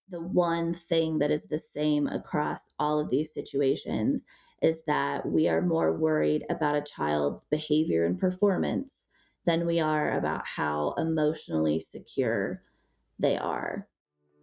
the one thing that is the same across all of these situations is that we are more worried about a child's behavior and performance than we are about how emotionally secure they are.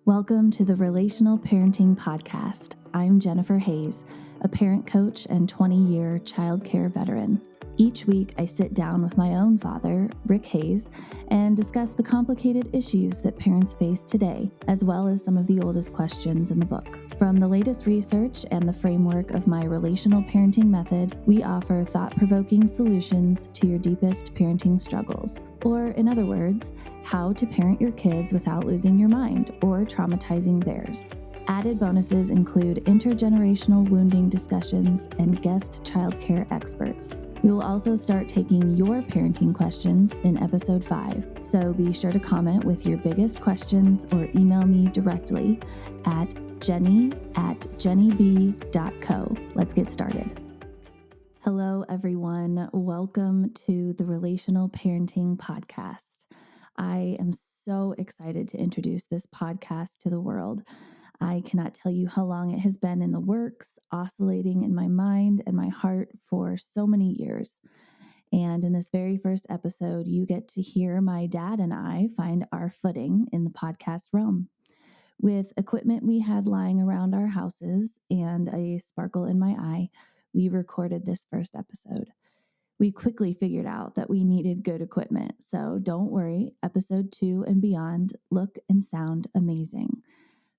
Welcome to the Relational Parenting Podcast. I'm Jennifer Hayes, a parent coach and 20-year childcare veteran. Each week, I sit down with my own father, Rick Hayes, and discuss the complicated issues that parents face today, as well as some of the oldest questions in the book. From the latest research and the framework of my relational parenting method, we offer thought-provoking solutions to your deepest parenting struggles. Or, in other words, how to parent your kids without losing your mind or traumatizing theirs. Added bonuses include intergenerational wounding discussions and guest childcare experts. We will also start taking your parenting questions in episode 5, so be sure to comment with your biggest questions or email me directly at jenny@jennyb.co. Let's get started. Hello, everyone. Welcome to the Relational Parenting Podcast. I am so excited to introduce this podcast to the world. I cannot tell you how long it has been in the works, oscillating in my mind and my heart for so many years. And in this very first episode, you get to hear my dad and I find our footing in the podcast realm. With equipment we had lying around our houses and a sparkle in my eye, we recorded this first episode. We quickly figured out that we needed good equipment, so don't worry, episode 2 and beyond look and sound amazing.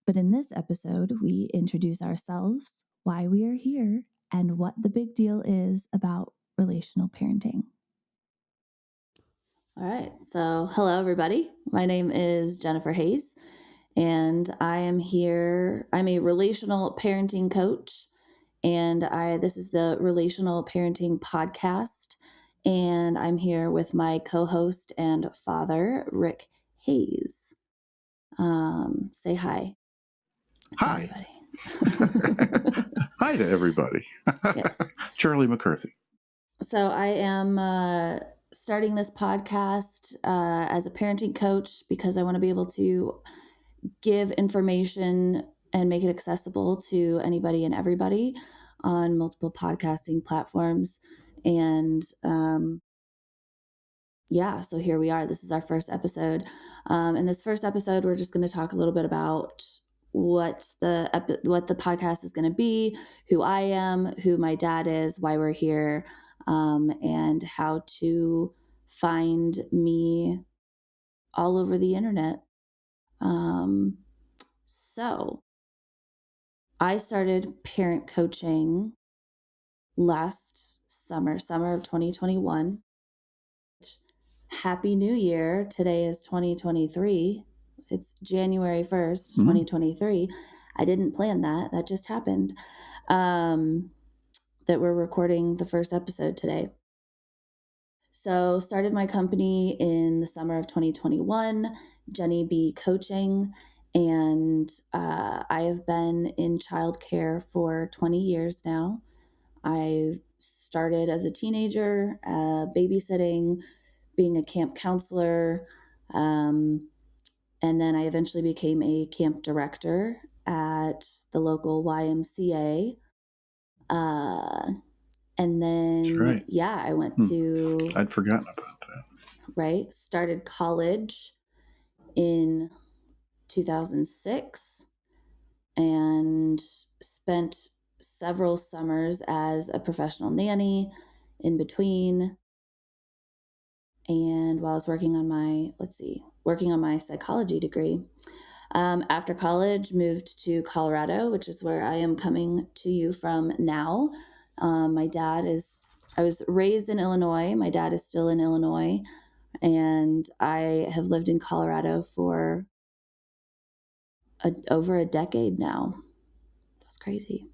But in this episode, we introduce ourselves, why we are here, and what the big deal is about relational parenting. All right. So, hello, everybody. My name is Jennifer Hayes, and I am here. I'm a relational parenting coach, and this is the Relational Parenting Podcast, and I'm here with my co-host and father, Rick Hayes. Say hi. Hi. Everybody. Hi to everybody. Yes. Charlie McCarthy. So I am starting this podcast as a parenting coach because I want to be able to give information and make it accessible to anybody and everybody on multiple podcasting platforms. And so here we are. This is our first episode. In this first episode, we're just going to talk a little bit about what the podcast is going to be, who I am, who my dad is, why we're here, and how to find me all over the internet. So I started parent coaching last summer of 2021. Happy New Year. Today is 2023. It's January 1st, 2023. I didn't plan that. That just happened. That we're recording the first episode today. So started my company in the summer of 2021, Jennie B Coaching, and I have been in childcare for 20 years now. I started as a teenager, babysitting, being a camp counselor, and then I eventually became a camp director at the local YMCA. And then, right. I went to... I'd forgotten about that. Right? Started college in 2006 and spent several summers as a professional nanny in between. And while I was working on my psychology degree. After college, moved to Colorado, which is where I am coming to you from now. I was raised in Illinois. My dad is still in Illinois. And I have lived in Colorado for over a decade now. That's crazy.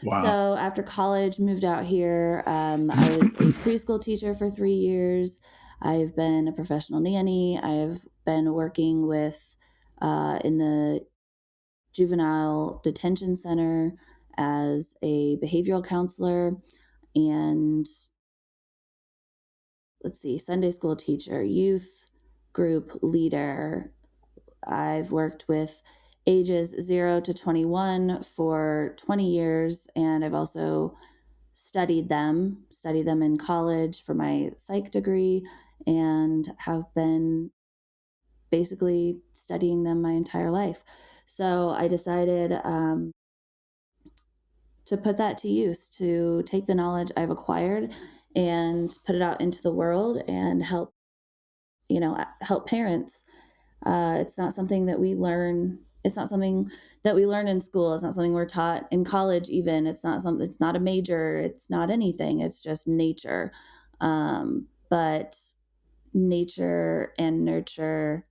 Wow. So after college, moved out here. I was a preschool teacher for 3 years. I've been a professional nanny. I've been working with in the juvenile detention center as a behavioral counselor and Sunday school teacher, youth group leader. I've worked with ages 0 to 21 for 20 years. And I've also studied them in college for my psych degree, and have been basically studying them my entire life. So I decided to put that to use, to take the knowledge I've acquired and put it out into the world and help, help parents. It's not something that we learn. It's not something that we learn in school. It's not something we're taught in college. Even it's not something. It's not a major. It's not anything. It's just nature. But nature and nurture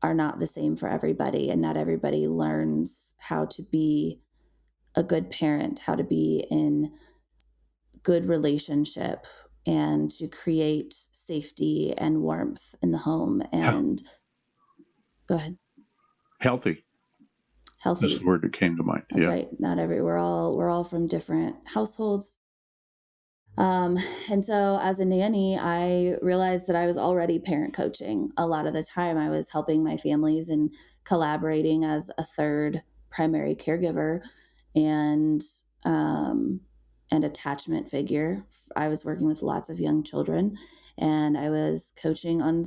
are not the same for everybody, and not everybody learns how to be a good parent, how to be in good relationship, and to create safety and warmth in the home. Hel- And go ahead. Healthy. That's the Healthy. word that came to mind. That's Yeah. right. Not every, we're all from different households. And so as a nanny, I realized that I was already parent coaching. A lot of the time I was helping my families and collaborating as a third primary caregiver and, um, and attachment figure. I was working with lots of young children, and I was coaching on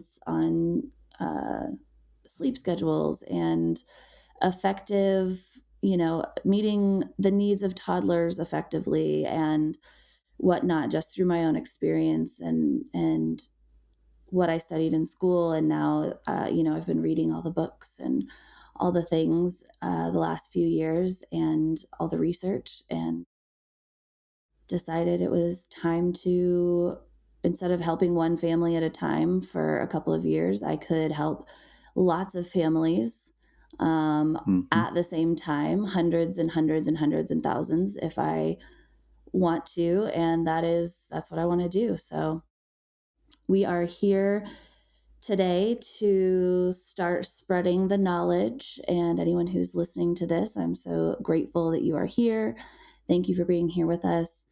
sleep schedules and effective, meeting the needs of toddlers effectively and whatnot, just through my own experience and what I studied in school. And now, I've been reading all the books and all the things the last few years and all the research, and decided it was time to, instead of helping one family at a time for a couple of years, I could help lots of families Mm-hmm. at the same time, hundreds and hundreds and hundreds and thousands if I want to. And that's what I want to do. So we are here today to start spreading the knowledge. And anyone who's listening to this, I'm so grateful that you are here. Thank you for being here with us.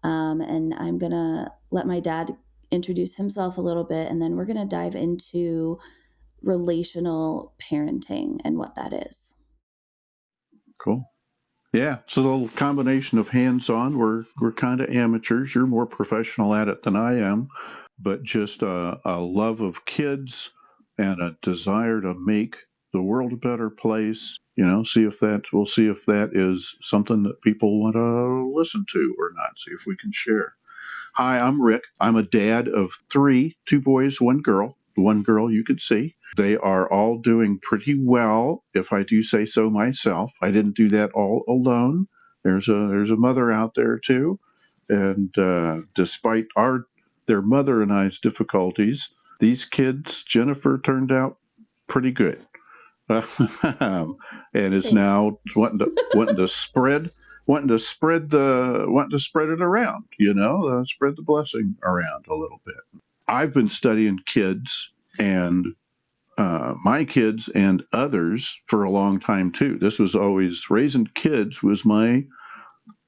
And I'm going to let my dad introduce himself a little bit, and then we're going to dive into relational parenting and what that is. Cool. Yeah, it's a little combination of hands-on. We're kind of amateurs. You're more professional at it than I am, but just a love of kids and a desire to make the world a better place. We'll see if that is something that people want to listen to or not. See if we can share. Hi, I'm Rick. I'm a dad of three, two boys, one girl. One girl you could see. They are all doing pretty well, if I do say so myself. I didn't do that all alone. There's a mother out there too, and despite their mother and I's difficulties, these kids, Jennifer, turned out pretty good. And is Thanks. now wanting to spread it around, spread the blessing around a little bit. I've been studying kids and my kids and others for a long time too. This was always, raising kids was my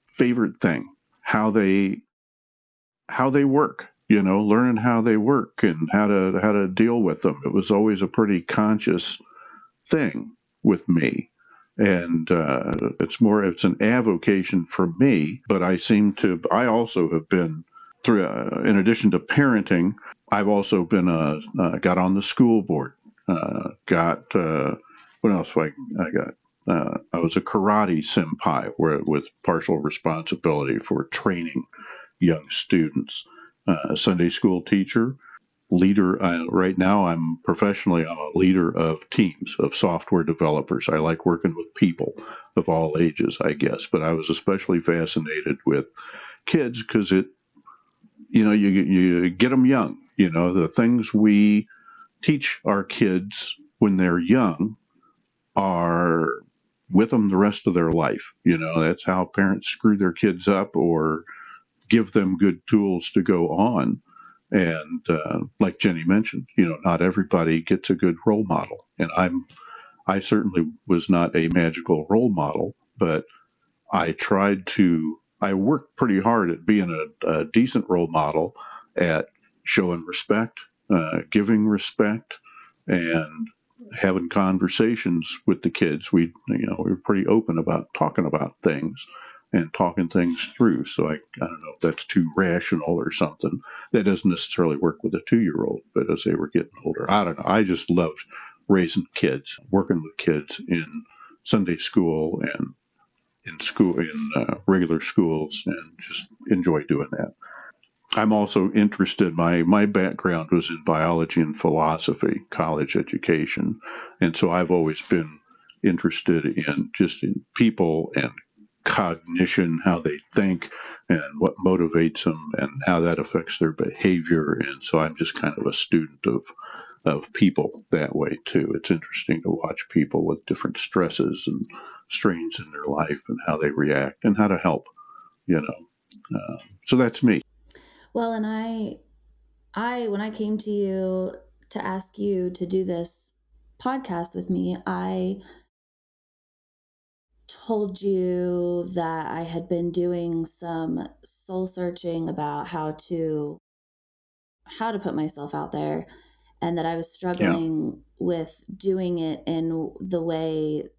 favorite thing. How they work, learning how they work and how to deal with them. It was always a pretty conscious thing with me. And it's an avocation for me, but I also have been through, in addition to parenting, I've also been, got on the school board, what else? I got, I was a karate senpai with partial responsibility for training young students, Sunday school teacher, leader. Right now, I'm a leader of teams of software developers. I like working with people of all ages, I guess, but I was especially fascinated with kids because you get them young. The things we teach our kids when they're young are with them the rest of their life. That's how parents screw their kids up or give them good tools to go on. And like Jenny mentioned, not everybody gets a good role model. And I certainly was not a magical role model, but I worked pretty hard at being a decent role model, at showing respect, giving respect, and having conversations with the kids. We're pretty open about talking about things and talking things through. So I don't know if that's too rational or something. That doesn't necessarily work with a 2-year-old, but as they were getting older, I don't know. I just loved raising kids, working with kids in Sunday school and in regular schools, and just enjoy doing that. I'm also interested. My background was in biology and philosophy, college education, and so I've always been interested in people and cognition, how they think, and what motivates them, and how that affects their behavior. And so I'm just kind of a student of people that way too. It's interesting to watch people with different stresses and strains in their life and how they react and how to help. You know, so that's me. Well, and when I came to you to ask you to do this podcast with me, I told you that I had been doing some soul searching about how to put myself out there, and that I was Yeah. struggling with doing it in the way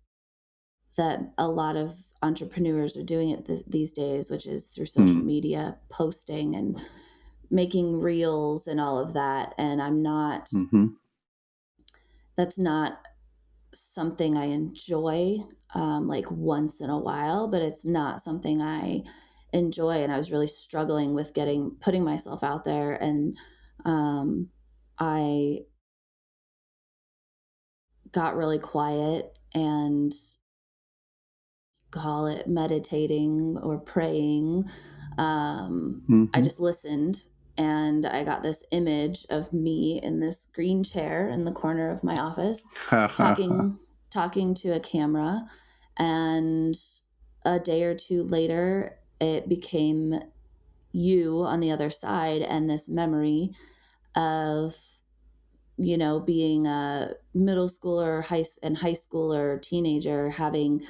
that a lot of entrepreneurs are doing it these days, which is through social Hmm. media, posting and making reels and all of that. And Mm-hmm. that's not something I enjoy, like once in a while, but it's not something I enjoy. And I was really struggling with putting myself out there. And I got really quiet and call it meditating or praying. I Mm-hmm. just listened, and I got this image of me in this green chair in the corner of my office Ha ha ha. talking to a camera. And a day or two later, it became you on the other side, and this memory of being a middle schooler, high schooler, teenager, having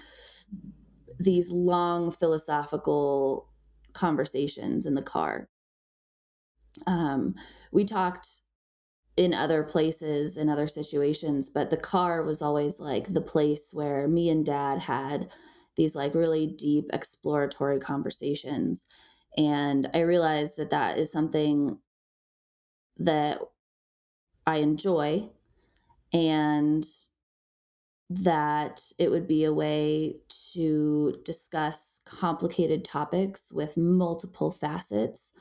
these long philosophical conversations in the car. We talked in other places, in other situations, but the car was always like the place where me and dad had these like really deep exploratory conversations. And I realized that that is something that I enjoy, and that it would be a way to discuss complicated topics with multiple facets.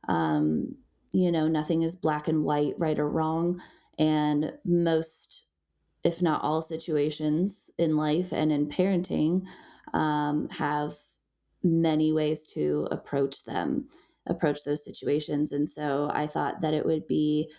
Um, Nothing is black and white, right or wrong. And most, if not all, situations in life and in parenting have many ways to approach those situations. And so I thought that it would be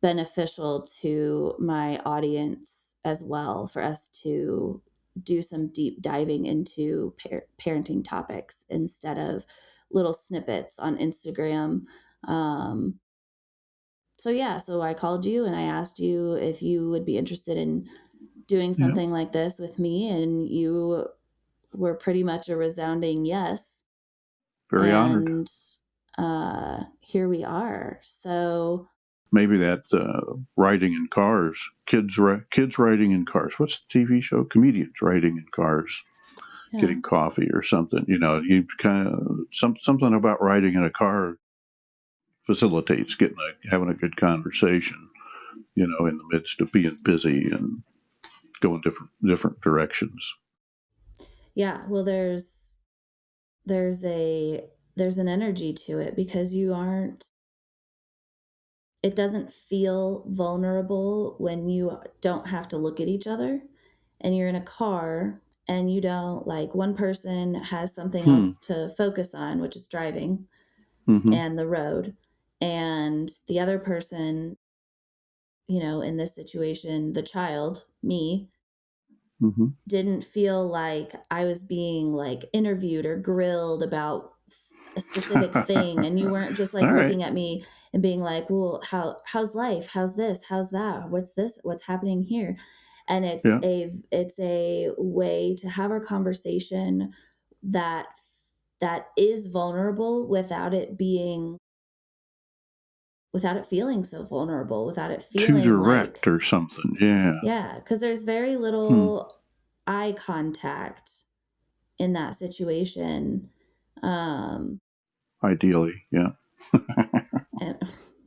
beneficial to my audience as well for us to do some deep diving into parenting topics instead of little snippets on Instagram. Um, so I called you and I asked you if you would be interested in doing Yeah. something like this with me, and you were pretty much a resounding yes. Very honored. And here we are. So Maybe that riding in cars, kids riding in cars. What's the TV show? Comedians riding in cars, yeah. getting coffee or something. You kind of something about riding in a car facilitates having a good conversation. In the midst of being busy and going different directions. Yeah, well, there's a there's an energy to it because you aren't it doesn't feel vulnerable when you don't have to look at each other and you're in a car, and you don't, like, one person has something Hmm. else to focus on, which is driving Mm-hmm. and the road, and the other person, in this situation, the child, me, Mm-hmm. didn't feel like I was being like interviewed or grilled about a specific thing, and you weren't just like All right. looking at me and being like, "Well, how's life? How's this? How's that? What's this? What's happening here?" And Yeah. it's a way to have our conversation that is vulnerable without it being without it feeling so vulnerable, without it Too feeling direct like, or something. Yeah. yeah, because there's very Hmm. little eye contact in that situation. Um, Ideally. Yeah. and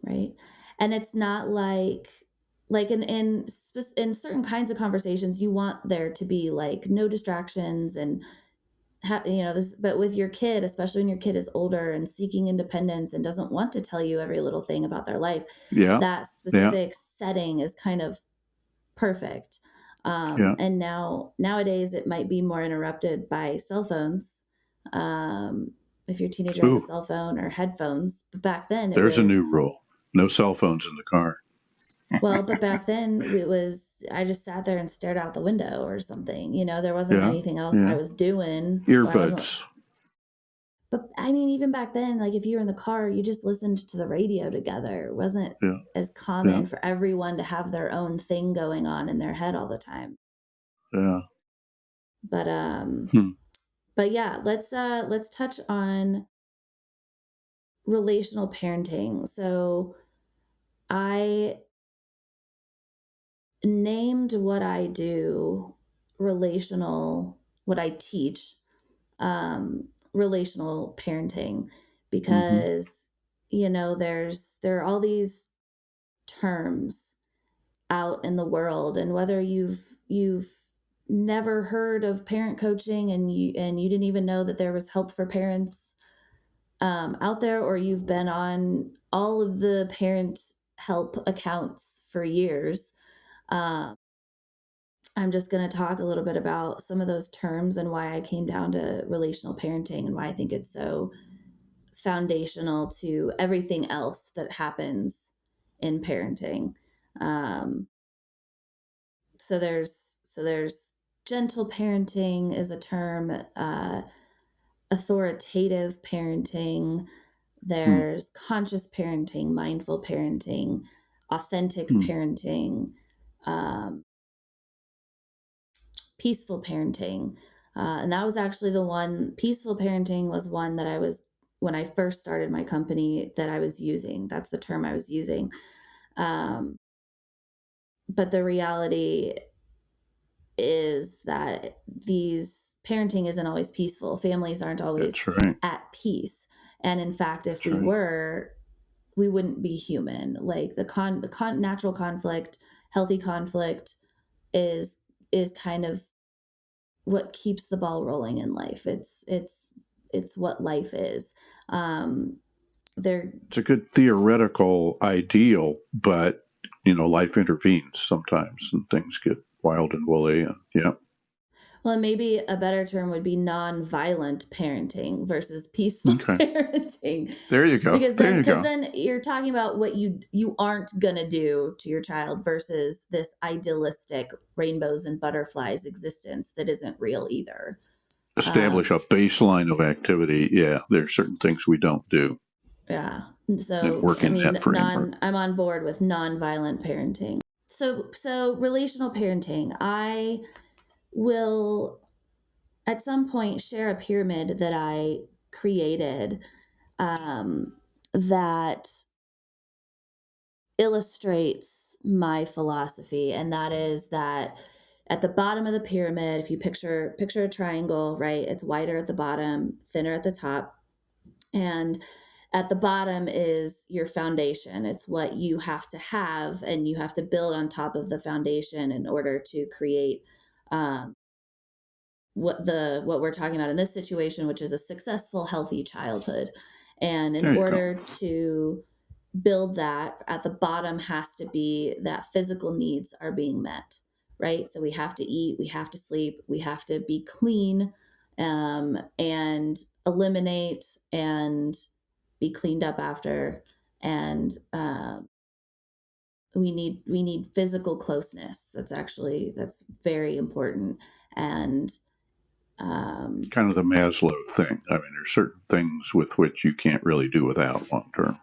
right. And it's not like in certain kinds of conversations, you want there to be like no distractions and this, but with your kid, especially when your kid is older and seeking independence and doesn't want to tell you every little thing about their life, Yeah. that Yeah. specific setting is kind of perfect. Yeah. And nowadays it might be more interrupted by cell phones. If your teenager has a Ooh, cell phone or headphones, but back then it there's a was, new rule. No cell phones in the car. well, but back then it was, I just sat there and stared out the window or something, there wasn't Yeah. anything else I Yeah. was doing. I wasn't, Earbuds. but I mean, even back then, like if you were in the car, you just listened to the radio together. It wasn't Yeah. as Yeah. common for everyone to have their own thing going on in their head all the time. Yeah. But Hmm. but yeah, let's touch on relational parenting. So I named what I do what I teach, relational parenting, Mm-hmm. because there are all these terms out in the world, and whether you've never heard of parent coaching and you didn't even know that there was help for parents out there, or you've been on all of the parent help accounts for years, um, I'm just going to talk a little bit about some of those terms and why I came down to relational parenting and why I think it's so foundational to everything else that happens in parenting. Um, so there's gentle parenting is a term, authoritative parenting. Hmm. There's conscious parenting, mindful parenting, authentic Hmm. parenting, um, peaceful parenting. And that was actually peaceful parenting was one that when I first started my company, that I was using. That's the term I was using. Um, but the reality is that these parenting isn't always peaceful. Families aren't always That's right. at peace. And in fact, if That's we right. were, we wouldn't be human. Like natural conflict, healthy conflict is kind of what keeps the ball rolling in life. It's what life is. Um, there, It's a good theoretical ideal, but life intervenes sometimes, and things get wild and woolly. And yeah. well, maybe a better term would be non-violent parenting versus peaceful Okay. parenting, There you go. because There you go. then you're talking about what you aren't gonna do to your child versus this idealistic rainbows and butterflies existence that isn't real either. Establish Um, a baseline of activity. Yeah, there are certain things we don't do yeah. and So, work I in mean, that framework. I'm on board with non-violent parenting. So relational parenting, I will at some point share a pyramid that I created, that illustrates my philosophy, and that is that at the bottom of the pyramid, if you picture a triangle, right? It's wider at the bottom, thinner at the top. And at the bottom is your foundation. It's what you have, and you have to build on top of the foundation in order to create, um, what we're talking about in this situation, which is a successful, healthy childhood. And in There you go. order to build that, at the bottom has to be that physical needs are being met, right? So we have to eat, we have to sleep, we have to be clean, and eliminate and be cleaned up after. And we need physical closeness. That's very important. And um, Kind of the Maslow thing. I mean, there's certain things with which you can't really do without long term.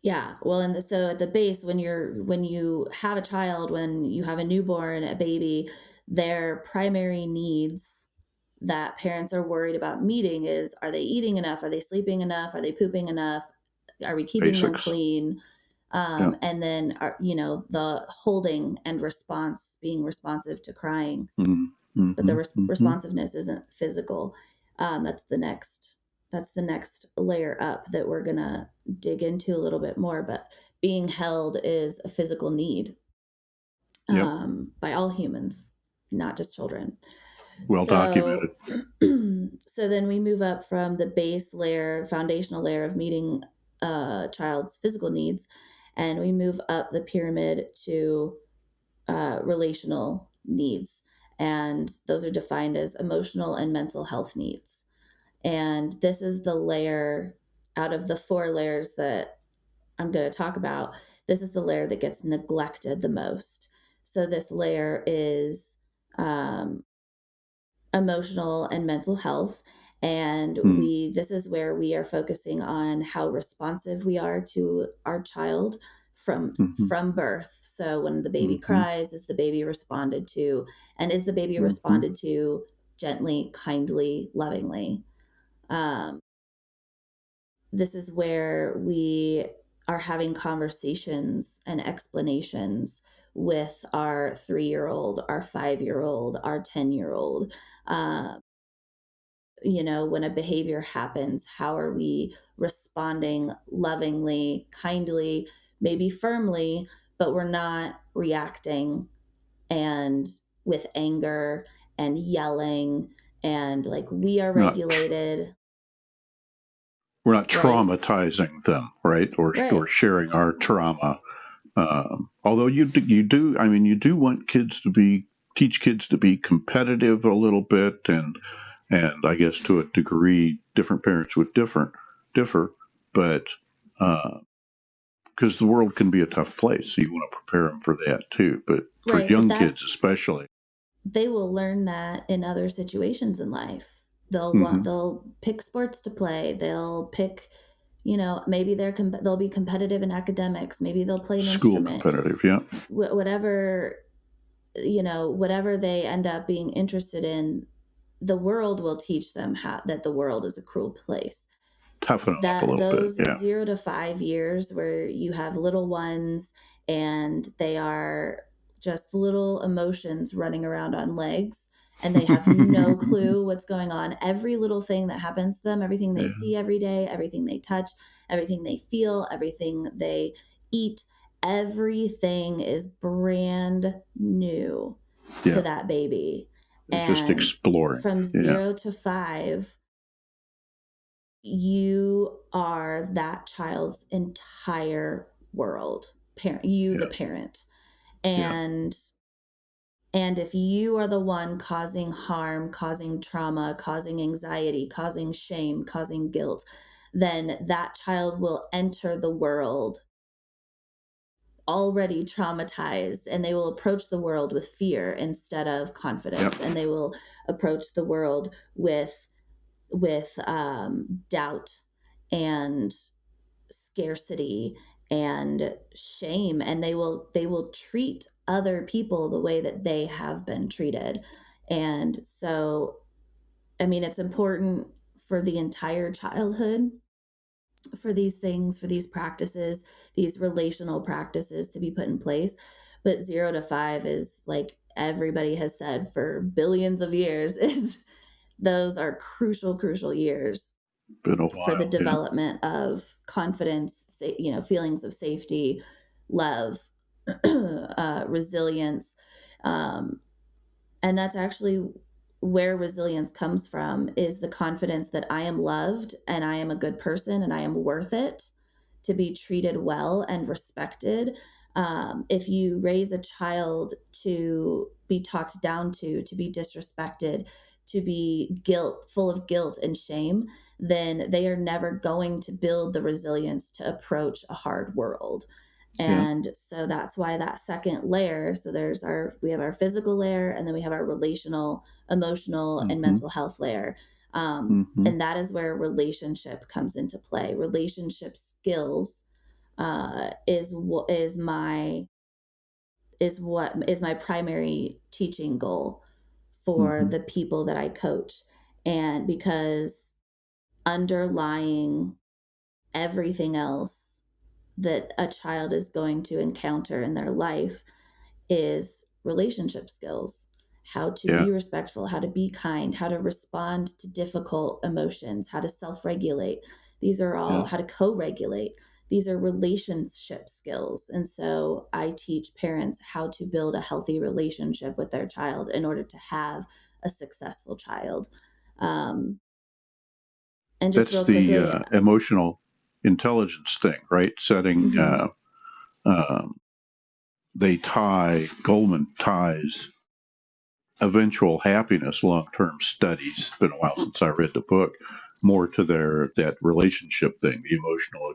Yeah, well, so at the base, when you have a child, when you have a newborn, a baby, their primary needs that parents are worried about meeting is: are they eating enough? Are they sleeping enough? Are they pooping enough? Are we keeping them Basics. clean? Yeah. And then, the holding and response, being responsive to crying. But the Mm-hmm. responsiveness isn't physical. That's the next layer up that we're gonna dig into a little bit more. But being held is a physical need, Yep. by all humans, not just children. Well documented. So, so then we move up from the base layer, foundational layer of meeting a child's physical needs, and we move up the pyramid to relational needs. And those are defined as emotional and mental health needs. And this is the layer out of the 4 layers that I'm going to talk about. This is the layer that gets neglected the most. So this layer is um, emotional and mental health. And this is where we are focusing on how responsive we are to our child Mm-hmm. from birth. So when the baby Mm-hmm. cries, is the baby responded to, and is the baby Mm-hmm. responded to gently, kindly, lovingly? This is where we are having conversations and explanations with our 3-year-old, our 5-year-old, our 10-year-old. When a behavior happens, how are we responding lovingly, kindly, maybe firmly, but we're not reacting and with anger and yelling, and like we are Not regulated. we're not Right. traumatizing them, right? Or Right. sharing our trauma. Although you do want teach kids to be competitive a little bit, and I guess to a degree, different parents would differ, but because the world can be a tough place, so you want to prepare them for that too. But for Right. But young kids especially, they will learn that in other situations in life. mm-hmm. They'll pick sports to play. They'll pick, maybe they'll be competitive in academics. Maybe they'll play an School instrument. competitive, yeah, Whatever, whatever they end up being interested in, the world will teach them that the world is a cruel place. toughen them up a That little bit, those yeah. 0 to 5 years where you have little ones and they are just little emotions running around on legs, and they have no clue what's going on. Every little thing that happens to them, everything they Yeah, see every day, everything they touch, everything they feel, everything they eat, everything is brand new to yeah, that baby. they're just And exploring, from yeah, 0 to 5, you are that child's entire world. The yeah, parent. yeah, And if you are the one causing harm, causing trauma, causing anxiety, causing shame, causing guilt, then that child will enter the world already traumatized, and they will approach the world with fear instead of yep, confidence, and they will approach the world with doubt and scarcity and shame, and they will treat other people the way that they have been treated. And so, I mean, it's important for the entire childhood for these things, for these practices, these relational practices to be put in place. But 0 to 5 is, like everybody has said for billions of years, is those are crucial years been a for the while, yeah, development of confidence, feelings of safety, love, resilience. Um, and that's actually where resilience comes from, is the confidence that I am loved and I am a good person and I am worth it to be treated well and respected. If you raise a child to be talked down to be disrespected, to be full of guilt and shame, then they are never going to build the resilience to approach a hard world. yeah, And so that's why that second layer, so we have our physical layer, and then we have our relational, emotional, and mm-hmm. mental health layer. Mm-hmm. And that is where relationship comes into play. Relationship skills is my primary teaching goal for Mm-hmm. the people that I coach. And because underlying everything else that a child is going to encounter in their life is relationship skills, how to Yeah. be respectful, how to be kind, how to respond to difficult emotions, how to self regulate. These are Yeah. all how to co regulate. These are relationship skills. And so I teach parents how to build a healthy relationship with their child in order to have a successful child. Um, and just That's real the quickly, emotional intelligence thing, right? Setting, mhm, um, Goldman ties eventual happiness, long-term studies. It's been a while since I read the book, more to that relationship thing, the emotional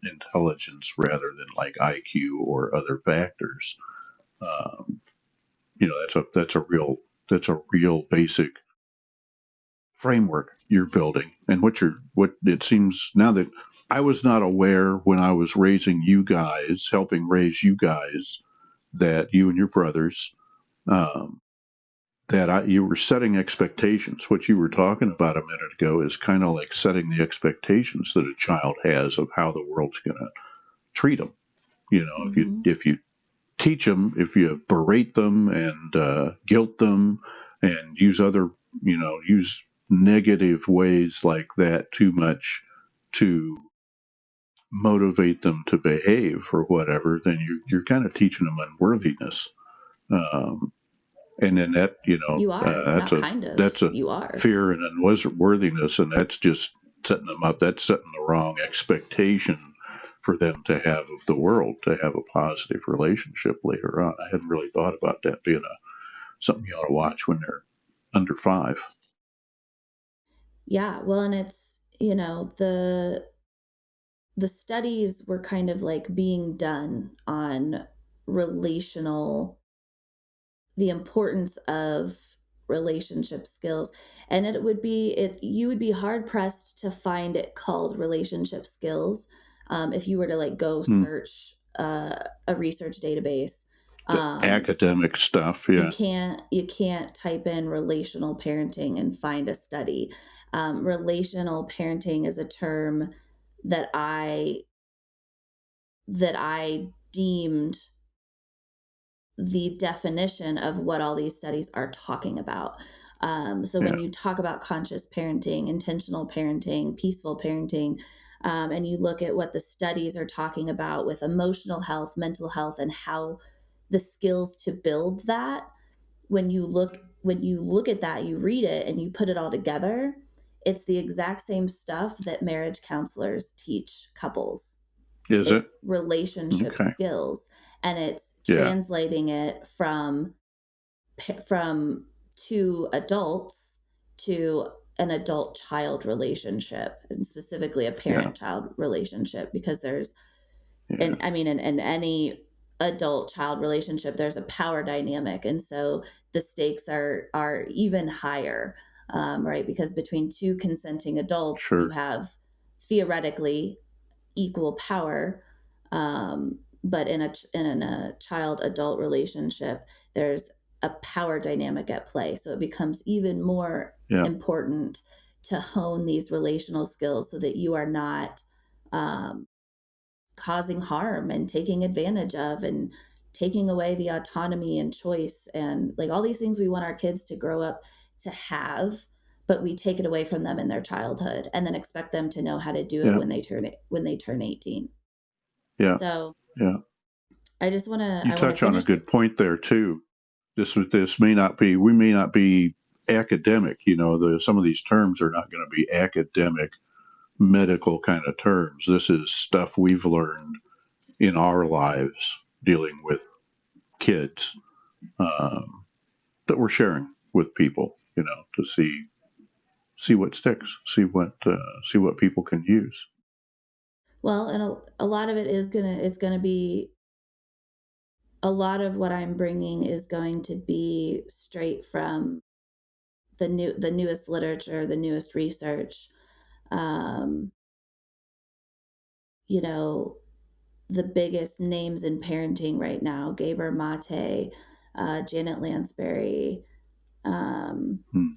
intelligence rather than like IQ or other factors. Um, that's a real basic framework you're building, and what it seems now that I was not aware when I was raising you guys, helping raise you guys, that you and your brothers, um, you were setting expectations. What you were talking about a minute ago is kind of like setting the expectations that a child has of how the world's going to treat them. mhm. If you teach them, if you berate them and guilt them, and use negative ways like that too much to motivate them to behave or whatever, then you're kind of teaching them unworthiness. Um, and then that You are, not kind of, that's a you are. fear and unworthiness, and that's just setting them up. That's setting the wrong expectation for them to have of the world, to have a positive relationship later on. I hadn't really thought about that being something you ought to watch when they're under 5. Yeah, well, and it's, the studies were kind of like being done on relational the importance of relationship skills, and you would be hard pressed to find it called relationship skills, if you were to like go Hmm. search a research database. The um, academic stuff, you yeah, can't type in relational parenting and find a study. Relational parenting is a term that I deemed the definition of what all these studies are talking about. So when yeah, you talk about conscious parenting, intentional parenting, peaceful parenting, and you look at what the studies are talking about with emotional health, mental health, and how the skills to build that, when you look at that, you read it and you put it all together, it's the exact same stuff that marriage counselors teach couples. is it It's relationship okay? skills, and it's Yeah, translating it from two adults to an adult child relationship, and specifically a yeah, parent child relationship, because there's yeah, and I mean in any adult child relationship there's a power dynamic, and so the stakes are even higher, right? Because between two consenting adults you sure, have theoretically equal power. But in a child adult relationship, there's a power dynamic at play. So it becomes even more yeah, important to hone these relational skills so that you are not um, causing harm and taking advantage of and taking away the autonomy and choice and like all these things we want our kids to grow up to have, but we take it away from them in their childhood and then expect them to know how to do it yeah, when they turn 18. yeah, So yeah. I just want to You I want to touch on a finish the good point there too. This may not be, we may not be academic. Some of these terms are not going to be academic, medical kind of terms. This is stuff we've learned in our lives dealing with kids, um, that we're sharing with people. To see what sticks, see what people can use. well, and a lot of it is it's gonna be a lot of what I'm bringing is going to be straight from the newest literature, the newest research. Um, you know, the biggest names in parenting right now: Gabor Mate, Janet Lansbury, um, Hmm.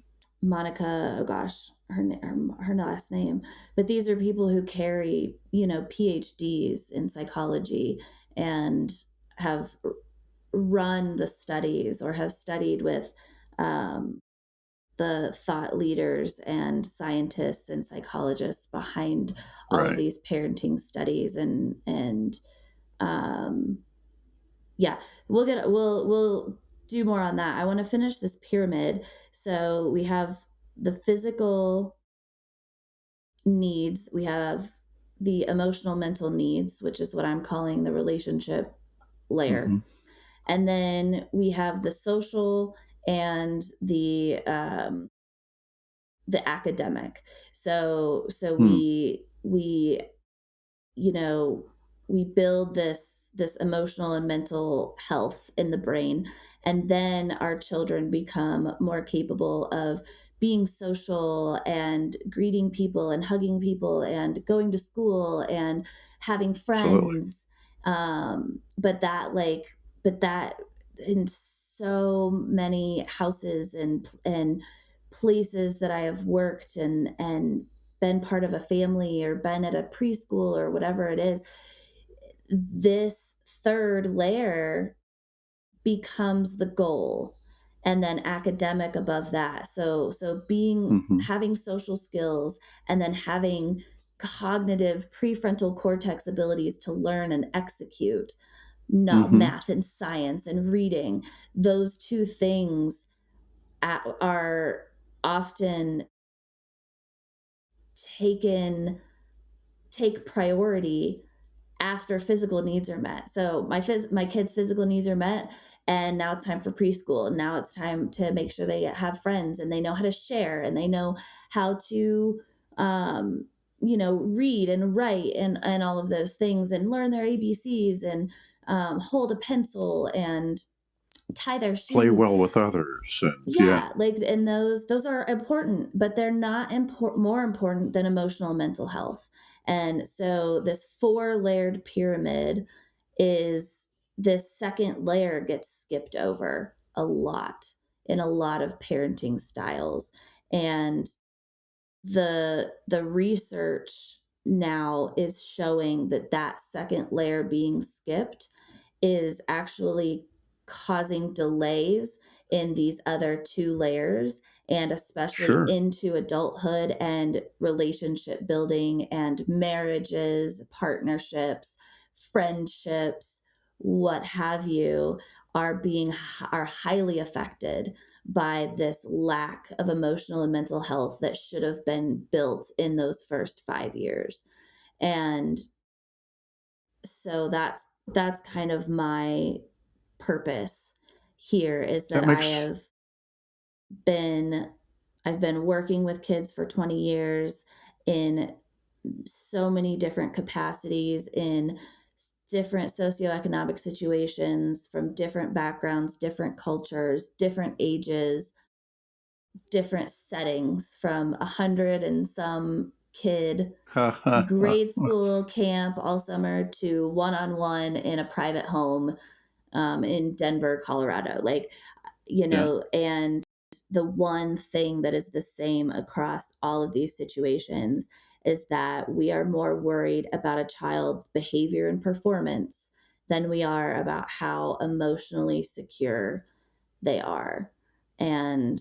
Monica. Oh gosh, her last name, but these are people who carry, PhDs in psychology and have run the studies or have studied with um, the thought leaders and scientists and psychologists behind all of Right. these parenting studies. And um, yeah, we'll do more on that. I want to finish this pyramid. So we have the physical needs, we have the emotional mental needs, which is what I'm calling the relationship layer. Mm-hmm. And then we have the social and the academic. So Hmm. we you know we build this emotional and mental health in the brain, and then our children become more capable of being social and greeting people and hugging people and going to school and having Absolutely. friends. But that in so many houses and places that I have worked and been part of a family or been at a preschool or whatever it is, this third layer becomes the goal, and then academic above that. So being Mm-hmm. having social skills, and then having cognitive prefrontal cortex abilities to learn and execute, not Mm-hmm. math and science and reading. Those two things are often take priority after physical needs are met. So my kids' physical needs are met, and now it's time for preschool. And now it's time to make sure they have friends and they know how to share and they know how to read and write and all of those things, and learn their ABCs, and hold a pencil and tie their Play shoes. well with others, and yeah, Yeah, like, and those are important, but they're not more important than emotional and mental health. And so this four layered pyramid is this second layer gets skipped over a lot in a lot of parenting styles. And the research now is showing that that second layer being skipped is actually causing delays in these other two layers, and especially sure. into adulthood and relationship building and marriages, partnerships, friendships, what have you, are highly affected by this lack of emotional and mental health that should have been built in those first 5 years. And so that's kind of my purpose here, is That that makes been I've been working with kids for 20 years in so many different capacities, in different socioeconomic situations, from different backgrounds, different cultures, different ages, different settings, from 100 and some kid grade school camp all summer to one-on-one in a private home in Denver, Colorado. yeah, And the one thing that is the same across all of these situations is that we are more worried about a child's behavior and performance than we are about how emotionally secure they are. And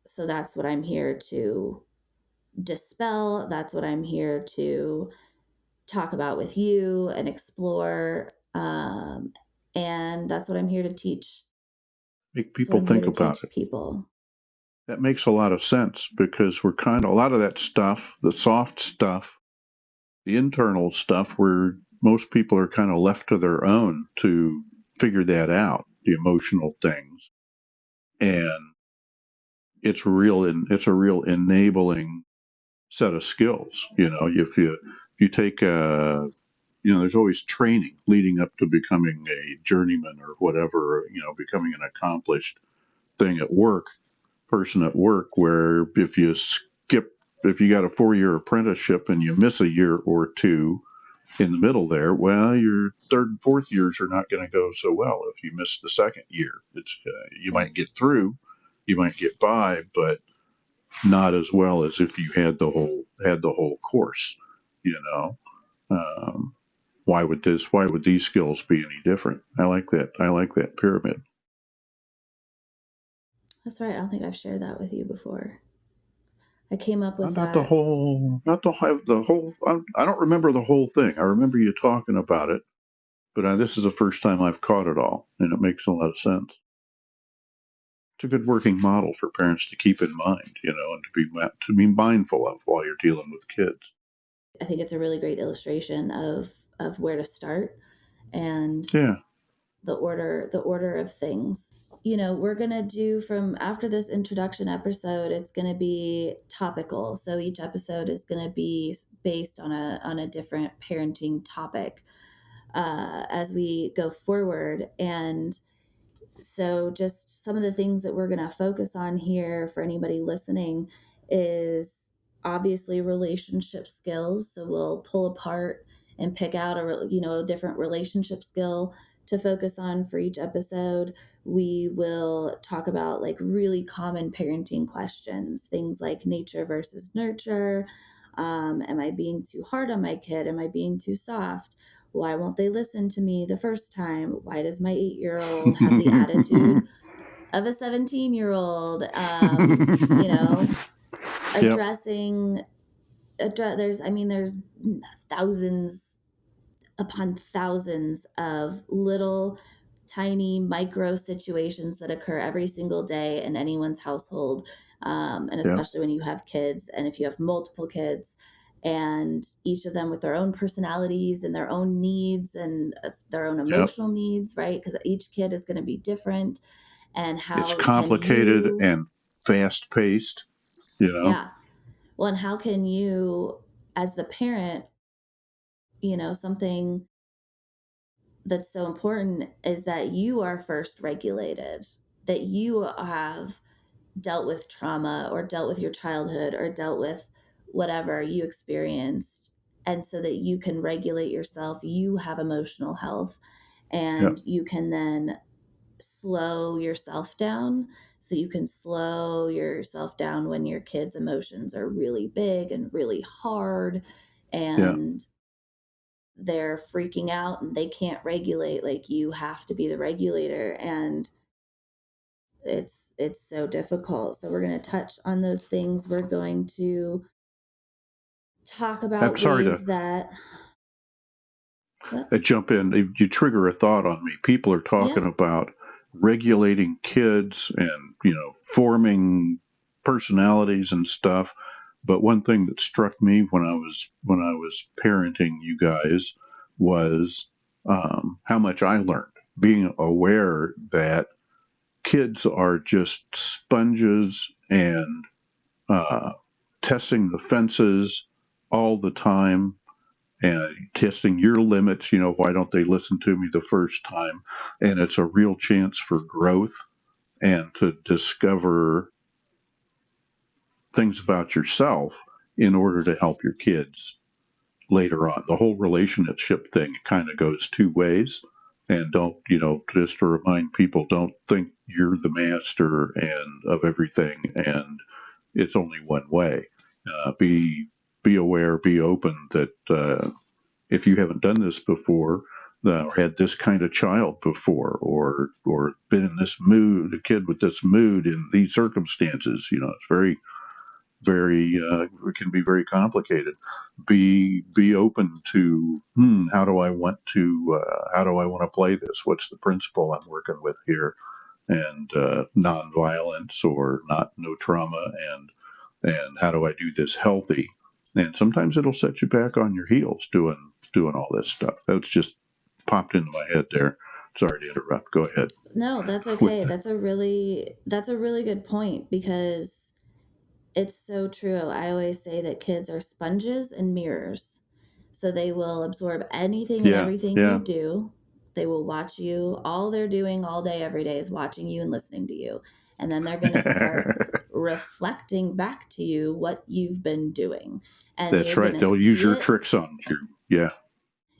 so that's what I'm here to dispel. That's what I'm here to talk about with you and explore. And that's what I'm here to teach. make That's what people I'm here think to about teach it. people. That makes a lot of sense because we're kind of a lot of that stuff, the soft stuff, the internal stuff, where most people are kind of left to their own to figure that out, the emotional things, and it's a real enabling set of skills. If you take there's always training leading up to becoming a journeyman or whatever, becoming an accomplished thing at work, person at work, where if you got a 4-year apprenticeship and you miss a year or two in the middle there, well, your third and fourth years are not going to go so well. If you miss the second year, you might get through, you might get by, but not as well as if you had the whole course. You know, um, why would these skills be any different? I like that. I like that pyramid. That's right. I don't think I've shared that with you before. I came up with Not the that. whole, not the have the whole. I don't remember the whole thing. I remember you talking about it, but this is the first time I've caught it all, and it makes a lot of sense. It's a good working model for parents to keep in mind, and to be mindful of while you're dealing with kids. I think it's a really great illustration of where to start and Yeah, the order of things. We're going to do from after this introduction episode, it's going to be topical. So each episode is going to be based on a different parenting topic as we go forward. And so just some of the things that we're going to focus on here for anybody listening is obviously relationship skills. So we'll pull apart and pick out a different relationship skill to focus on for each episode. We will talk about like really common parenting questions, things like nature versus nurture. Am I being too hard on my kid? Am I being too soft? Why won't they listen to me the first time? Why does my 8-year-old have the attitude of a 17-year-old? yep, Addressing, there's thousands upon thousands of little tiny micro situations that occur every single day in anyone's household, and yep, especially when you have kids and if you have multiple kids, and each of them with their own personalities and their own needs and their own yep. emotional needs, right? Because each kid is going to be different. And It's how can complicated you, and fast paced. You know. yeah, well, and how can you, as the parent, something that's so important is that you are first regulated, that you have dealt with trauma or dealt with your childhood or dealt with whatever you experienced. And so that you can regulate yourself, you have emotional health, Yep, and you can then slow yourself down. So you can slow yourself down when your kids' emotions are really big and really hard yeah. and they're freaking out and they can't regulate. Like, you have to be the regulator, and it's so difficult. So we're going to touch on those things. We're going to talk I'm about sorry to ways that what? jump in. You trigger a thought on me. People are Yeah. talking about regulating kids and forming personalities and stuff. But one thing that struck me when I was parenting you guys was how much I learned. Being aware that kids are just sponges and uh, testing the fences all the time and testing your limits. Why don't they listen to me the first time? And it's a real chance for growth and to discover things about yourself in order to help your kids later on. The whole relationship thing kind of goes two ways. And don't, just to remind people, don't think you're the master and of everything and it's only one way. Be aware, be open that if you haven't done this before, or had this kind of child before, or been in this mood, a kid with this mood in these circumstances, it's very, very, it can be very complicated. Be open to how do I want to play this? What's the principle I'm working with here? And non-violence or not no trauma, and how do I do this healthy? And sometimes it'll set you back on your heels doing all this stuff. That's just popped into my head there. Sorry to interrupt. Go ahead. No, that's With okay. That's a really good point, because it's so true. I always say that kids are sponges and mirrors. So they will absorb anything and yeah, everything you yeah, do. They will watch you. All they're doing all day, every day is watching you and listening to you. And then they're going to start reflecting back to you what you've been doing. And that's you're going right. to They'll use see your it. tricks on you. Yeah,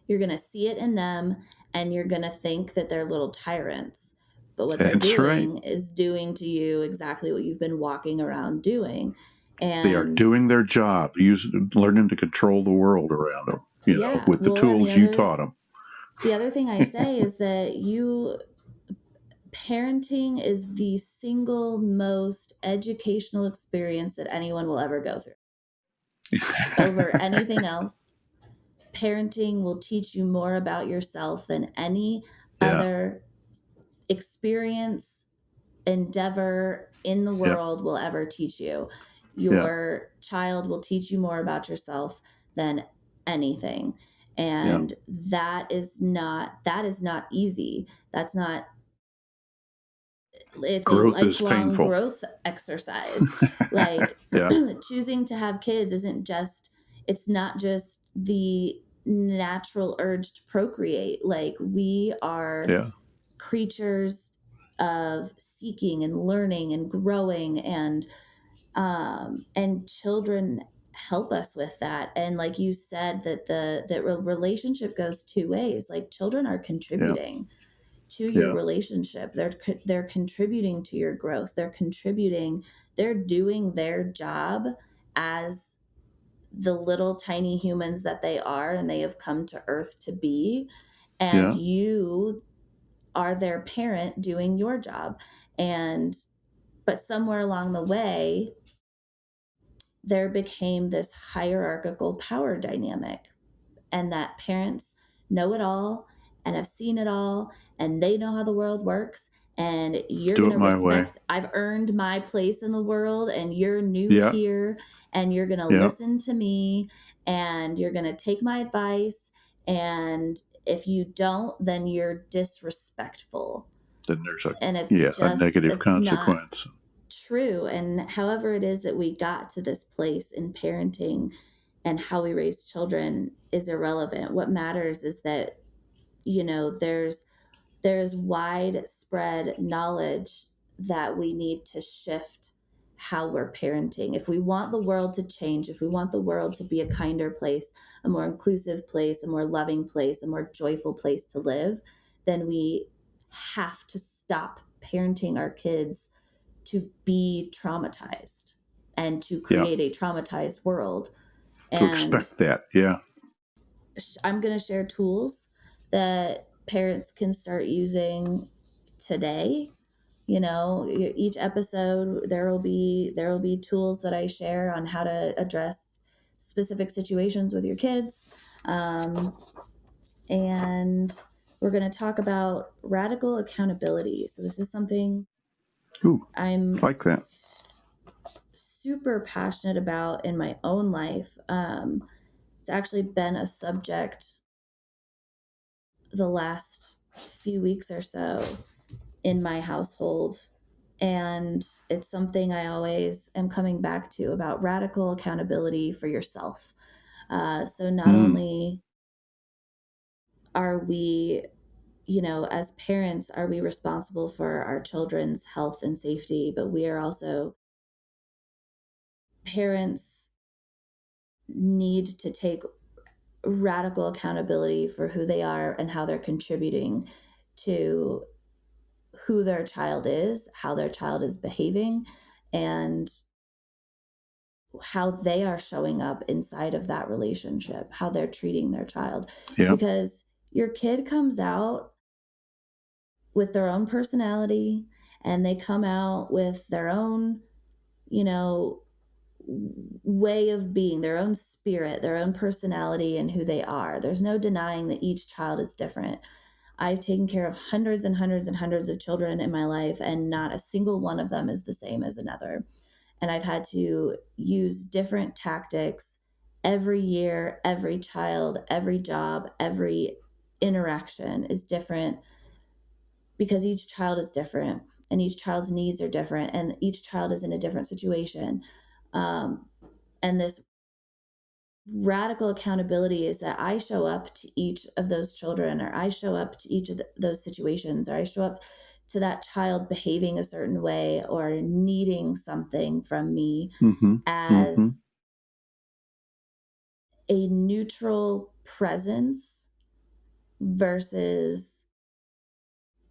You're going to see it in them, and you're going to think that they're little tyrants. But what they're that's right. doing is doing to you exactly what you've been walking around doing. They are And doing their job, learning to control the world around them, yeah, with the well, and tools you taught them. the other thing I say is that parenting is the single most educational experience that anyone will ever go through. Over anything else, parenting will teach you more about yourself than any Yeah, other experience, endeavor in the yeah, world will ever teach you. yeah, Your child will teach you more about yourself than anything. yeah. And that is not easy. That's not It's a Growth is lifelong painful. growth exercise. Like Yeah, choosing to have kids it's not just the natural urge to procreate. Like we are yeah, creatures of seeking and learning and growing, and children help us with that. And like you said, that relationship goes two ways. Like children are yeah, contributing to your yeah, relationship. They're contributing to your growth. They're doing their job as the little tiny humans that they are and they have come to earth to be. And yeah. you are their parent doing your job. And but somewhere along the way, there became this hierarchical power dynamic, and that parents know it all and have seen it all, and they know how the world works, and you're Do going it to my way. respect, I've earned my place in the world, and you're new Yeah, here, and you're going to yeah. listen to me, and you're going to take my advice, and if you don't, then you're disrespectful. Then there's And it's a just, negative it's not consequence. true. And however it is that we got to this place in parenting and how we raise children is irrelevant. What matters is that, there's widespread knowledge that we need to shift how we're parenting. If we want the world to change, if we want the world to be a kinder place, a more inclusive place, a more loving place, a more joyful place to live, then we have to stop parenting our kids to be traumatized and to Yeah, create a traumatized world. to And expect that. Yeah, I'm going to share tools that parents can start using today. Each episode there will be tools that I share on how to address specific situations with your kids. And we're going to talk about radical accountability. So this is something ooh, I'm like that. super passionate about in my own life. It's actually been a subject the last few weeks or so in my household. And it's something I always am coming back to about radical accountability for yourself. So not Mm, only are we, as parents, are we responsible for our children's health and safety, but we are also parents need to take radical accountability for who they are and how they're contributing to who their child is, how their child is behaving, and how they are showing up inside of that relationship, how they're treating their child. yeah, Because your kid comes out with their own personality, and they come out with their own, you know, way of being, their own spirit, their own personality, and who they are. There's no denying that each child is different. I've taken care of hundreds and hundreds and hundreds of children in my life, and not a single one of them is the same as another. And I've had to use different tactics every year. Every child, every job, every interaction is different because each child is different and each child's needs are different and each child is in a different situation. Um, and this radical accountability is that I show up to each of those children, or I show up to each of those situations, or I show up to that child behaving a certain way or needing something from me mm-hmm, mm-hmm, as a neutral presence versus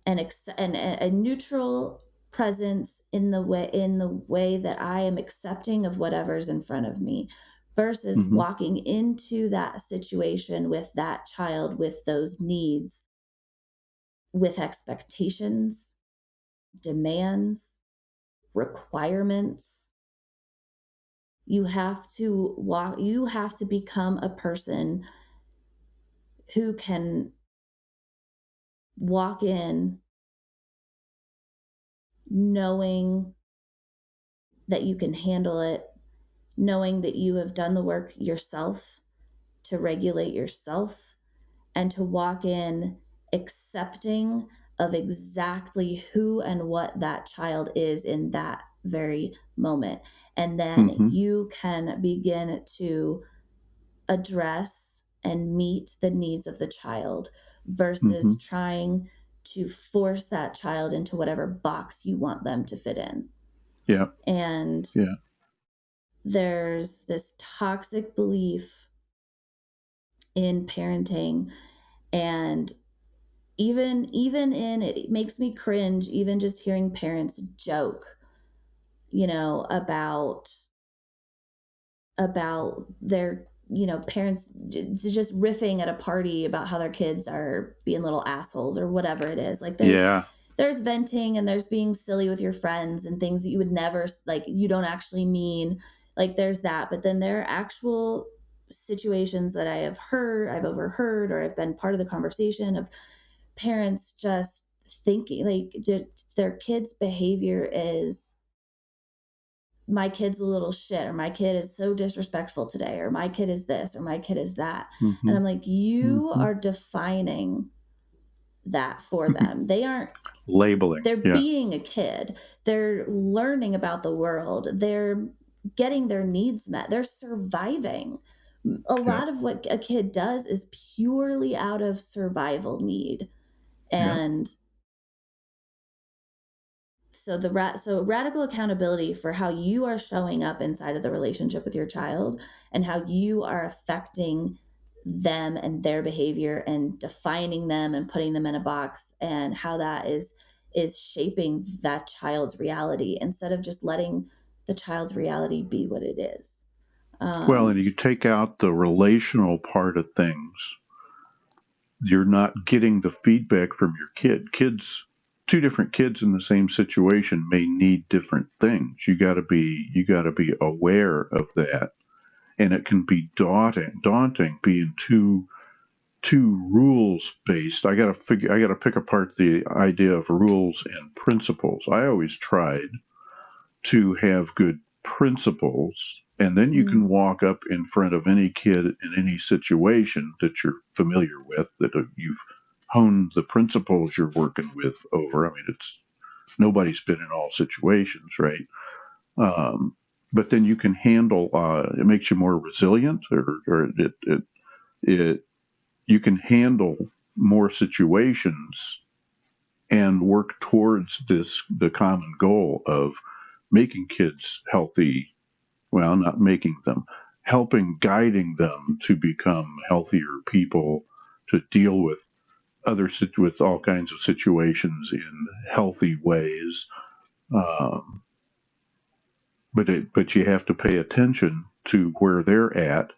a neutral presence in the way that I am accepting of whatever's in front of me, versus Mm-hmm. walking into that situation with that child with those needs, with expectations, demands, requirements. You have to become a person who can walk in knowing that you can handle it, knowing that you have done the work yourself to regulate yourself, and to walk in accepting of exactly who and what that child is in that very moment. And then Mm-hmm. you can begin to address and meet the needs of the child Mm-hmm. versus trying to force that child into whatever box you want them to fit in. Yeah. And Yeah. there's this toxic belief in parenting, and even in it makes me cringe even just hearing parents joke, about their, parents just riffing at a party about how their kids are being little assholes or whatever it is. Like Yeah. there's venting and there's being silly with your friends and things that you would never, like, you don't actually mean. Like there's that, but then there are actual situations that I've overheard, or I've been part of the conversation of parents just thinking like their kids' behavior is, my kid's a little shit, or my kid is so disrespectful today, or my kid is this, or my kid is that. And Mm-hmm. I'm like, you Mm-hmm. are defining that for them. Labeling. They're Yeah. being a kid. They're learning about the world. They're getting their needs met. They're surviving. A Yeah. lot of what a kid does is purely out of survival need. Yeah. And so radical accountability for how you are showing up inside of the relationship with your child, and how you are affecting them and their behavior and defining them and putting them in a box, and how that is shaping that child's reality instead of just letting the child's reality be what it is. Well, and you take out the relational part of things, you're not getting the feedback from your kid. Two different kids in the same situation may need different things. You got to be aware of that, and it can be daunting being too rules based. I got to pick apart the idea of rules and principles. I always tried to have good principles, and then you can Mm, walk up in front of any kid in any situation that you're familiar with, that you've honed the principles you're working with over. I mean, it's nobody's been in all situations, right? But then you can handle. It makes you more resilient, or it you can handle more situations and work towards the common goal of making kids healthy. Well, not making them, guiding them to become healthier people, to deal with with all kinds of situations in healthy ways. Um, but you have to pay attention to where they're at,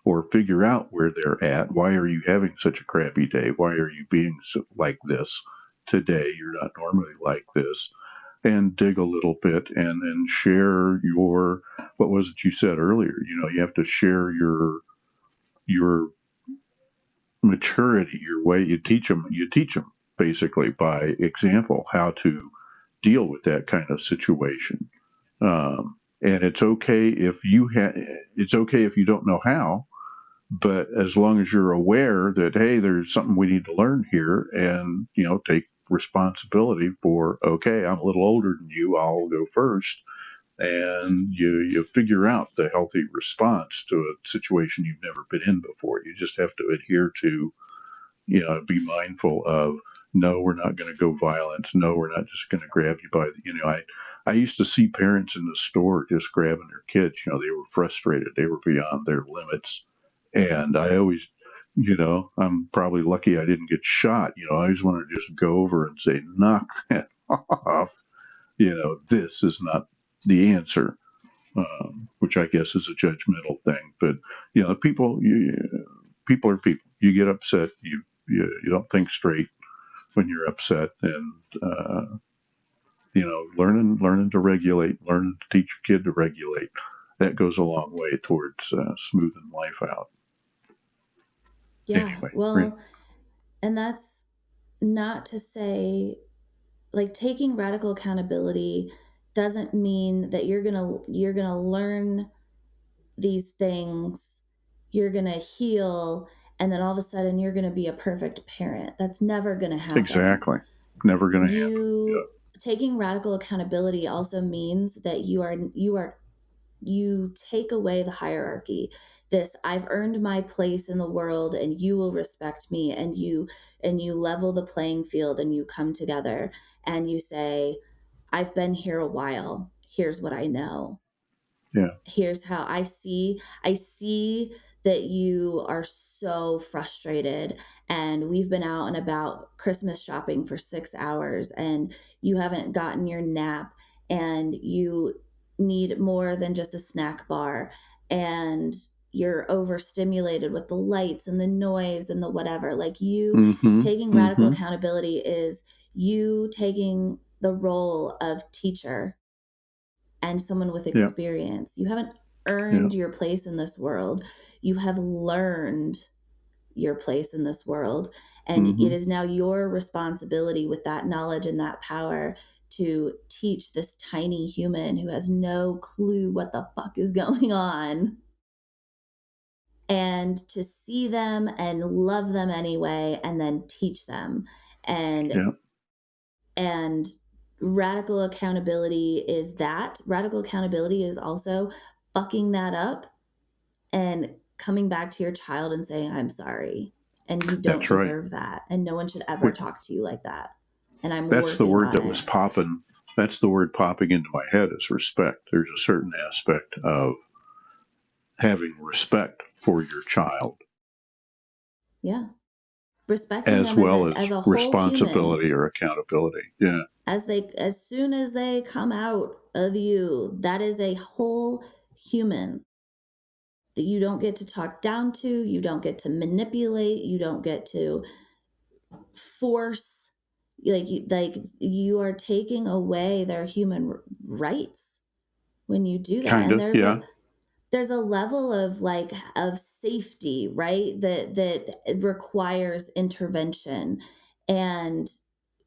or figure out where they're at. Why are you having such a crappy day? Why are you being like this today? You're not normally like this. And dig a little bit, and then share your, what was it you said earlier? You have to share your maturity, your way. You teach them basically by example how to deal with that kind of situation. And it's okay if you don't know how, but as long as you're aware that, hey, there's something we need to learn here, and take responsibility for, okay, I'm a little older than you, I'll go first, and you figure out the healthy response to a situation you've never been in before. You just have to adhere to, be mindful of, no, we're not going to go violent. No, we're not just going to grab you by I used to see parents in the store just grabbing their kids. They were frustrated. They were beyond their limits. And I always, I'm probably lucky I didn't get shot. I always want to just go over and say, knock that off. this is not the answer, which I guess is a judgmental thing. But people are people. You get upset. You don't think straight when you're upset, and learning to regulate, learning to teach your kid to regulate, that goes a long way towards smoothing life out. Yeah. Anyway. Well, and that's not to say, like, taking radical accountability doesn't mean that you're going to learn these things, you're going to heal, and then all of a sudden you're going to be a perfect parent. That's never going to happen. Exactly. Never going to happen. Taking radical accountability also means that you take away the hierarchy. This, I've earned my place in the world and you will respect me, and you level the playing field, and you come together and you say, I've been here a while. Here's what I know. Yeah. Here's how I see that you are so frustrated, and we've been out and about Christmas shopping for 6 hours and you haven't gotten your nap, and you need more than just a snack bar, and you're overstimulated with the lights and the noise and the whatever. Like, taking radical accountability is you taking the role of teacher and someone with experience. You haven't earned your place in this world. You have learned your place in this world. And it is now your responsibility, with that knowledge and that power, to teach this tiny human who has no clue what the fuck is going on, and to see them and love them anyway, and then teach them. And radical accountability is that. Radical accountability is also fucking that up and coming back to your child and saying, I'm sorry, and you don't deserve that, and no one should ever talk to you like that. And that's the word that was popping. That's the word popping into my head, is respect. There's a certain aspect of having respect for your child. Yeah. Respecting as them well as a responsibility whole or accountability. Yeah. As soon as they come out of you, that is a whole human that you don't get to talk down to, you don't get to manipulate, you don't get to force. Like you are taking away their human rights when you do that. Kinda, And there's a level of safety, right, that requires intervention. And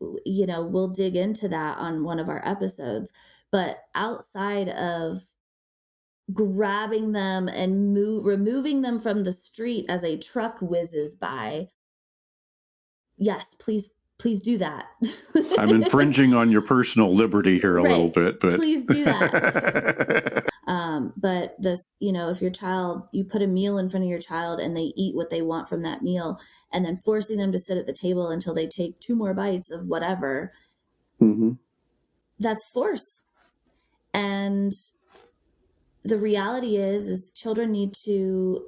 we'll dig into that on one of our episodes. But outside of grabbing them and removing them from the street as a truck whizzes by, yes, please do that. I'm infringing on your personal liberty here a little bit, but please do that. But this, if your child, you put a meal in front of your child and they eat what they want from that meal, and then forcing them to sit at the table until they take 2 more bites of whatever, that's force. And the reality is children need to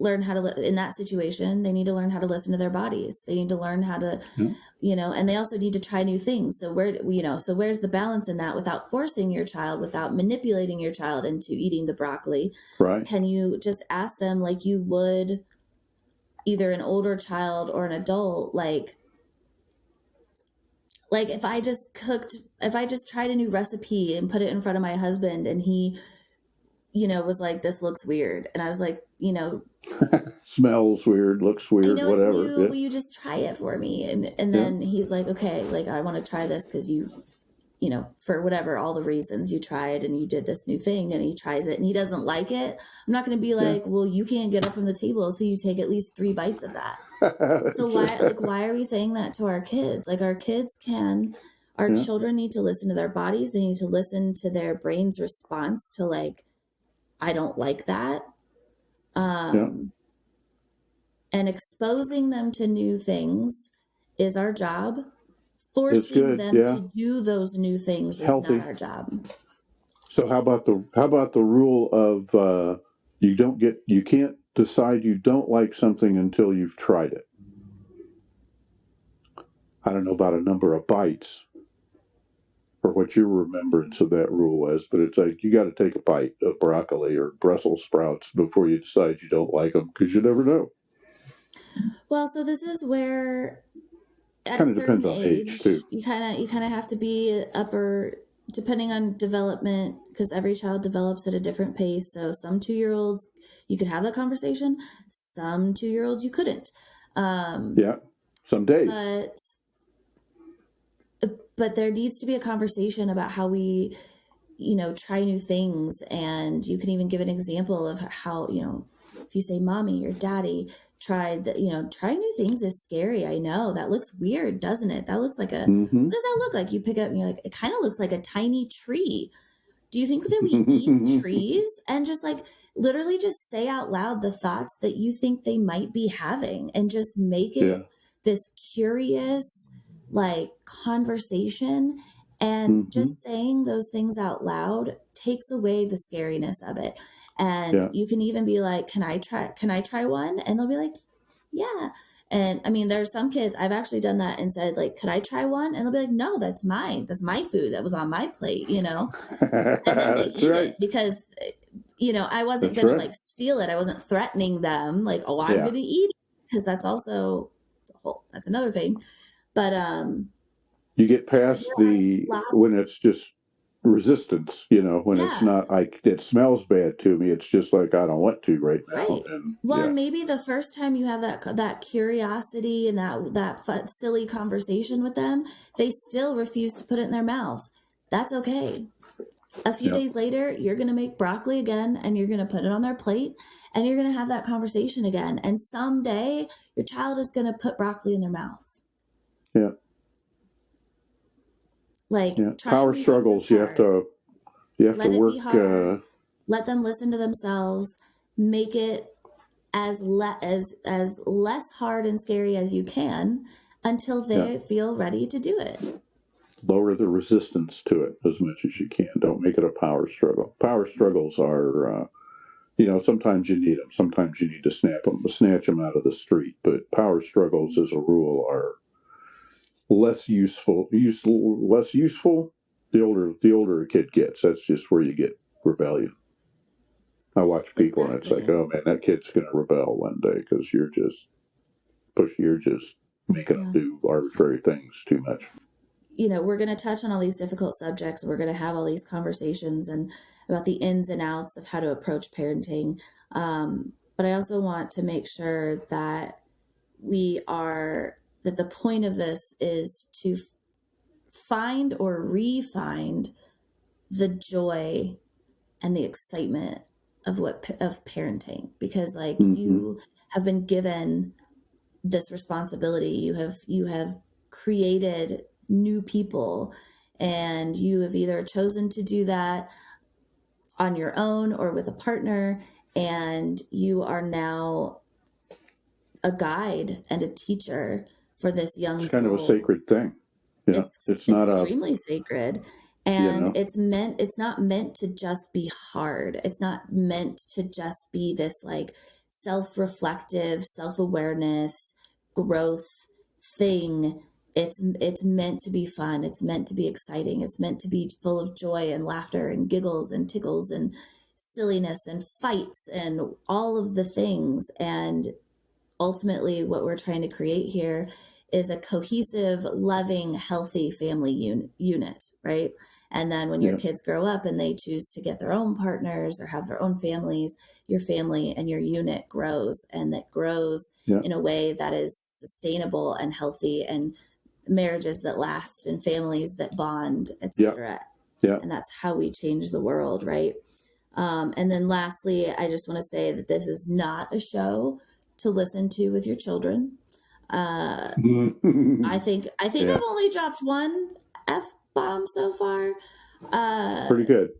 learn how to, in that situation, they need to learn how to listen to their bodies. They need to learn how to, and they also need to try new things. So where's the balance in that, without forcing your child, without manipulating your child into eating the broccoli? Right. Can you just ask them, like you would either an older child or an adult, like if I just tried a new recipe and put it in front of my husband, and he, was like, this looks weird. And I was like, smells weird, looks weird, I know whatever. it's new. Will you just try it for me? And then he's like, okay, like, I want to try this because you for whatever, all the reasons you tried and you did this new thing, and he tries it and he doesn't like it. I'm not going to be like, well, you can't get up from the table until you take at least 3 bites of that. So why are we saying that to our kids? Like, our children need to listen to their bodies. They need to listen to their brain's response to, like, I don't like that. And exposing them to new things is our job. Forcing them to do those new things is not our job. So how about the rule of you can't decide you don't like something until you've tried it? I don't know about a number of bites, or what your remembrance of that rule was, but it's like you got to take a bite of broccoli or Brussels sprouts before you decide you don't like them, because you never know. Well, so this is where at a Kind of depends certain on age too. age, you kind of have to be upper, depending on development, because every child develops at a different pace. So some 2-year-olds, you could have that conversation. Some 2-year-olds, you couldn't. Yeah, some days. But there needs to be a conversation about how we, try new things. And you can even give an example of how, if you say mommy or daddy tried, trying new things is scary. I know that looks weird, doesn't it? That looks like what does that look like? You pick up and you're like, it kind of looks like a tiny tree. Do you think that we eat trees? And just like literally just say out loud the thoughts that you think they might be having, and just make it this curious, like, conversation. And just saying those things out loud takes away the scariness of it. And you can even be like, can I try one? And they'll be like, yeah. And I mean, there's some kids, I've actually done that and said, like, could I try one? And they'll be like, no, that's mine. That's my food. That was on my plate, And then they eat it because, I wasn't going to like steal it. I wasn't threatening them like, oh, I'm going to eat it, because that's also, that's another thing. But, you get past when it's just resistance, when it's not like it smells bad to me, it's just like I don't want to right now. Right. And maybe the first time you have that curiosity and that silly conversation with them, they still refuse to put it in their mouth. That's okay. A few days later, you're going to make broccoli again, and you're going to put it on their plate, and you're going to have that conversation again. And someday your child is going to put broccoli in their mouth. Yeah. Like power struggles, you have to Let work. It be hard. Let them listen to themselves. Make it as less hard and scary as you can until they feel ready to do it. Lower the resistance to it as much as you can. Don't make it a power struggle. Power struggles are, sometimes you need them. Sometimes you need to snatch them out of the street. But power struggles, as a rule, are less useful the older a kid gets. That's just where you get rebellion. I watch people and it's like, oh man, that kid's going to rebel one day because you're just making them do arbitrary things too much. We're going to touch on all these difficult subjects. We're going to have all these conversations and about the ins and outs of how to approach parenting. But I also want to make sure that that the point of this is to find or re-find the joy and the excitement of parenting, because you have been given this responsibility. You have created new people, and you have either chosen to do that on your own or with a partner, and you are now a guide and a teacher for this young It's kind soul. of a sacred thing. Yeah, it's not extremely sacred. And it's not meant to just be hard. It's not meant to just be this like self-reflective, self-awareness, growth thing. It's meant to be fun. It's meant to be exciting. It's meant to be full of joy and laughter and giggles and tickles and silliness and fights and all of the things. And ultimately what we're trying to create here is a cohesive, loving, healthy family unit, right? And then when your kids grow up and they choose to get their own partners or have their own families, your family and your unit grows, and that grows in a way that is sustainable and healthy, and marriages that last and families that bond, etc. And that's how we change the world, right? And then lastly, I just want to say that this is not a show to listen to with your children. I think I've only dropped one F-bomb so far. Pretty good.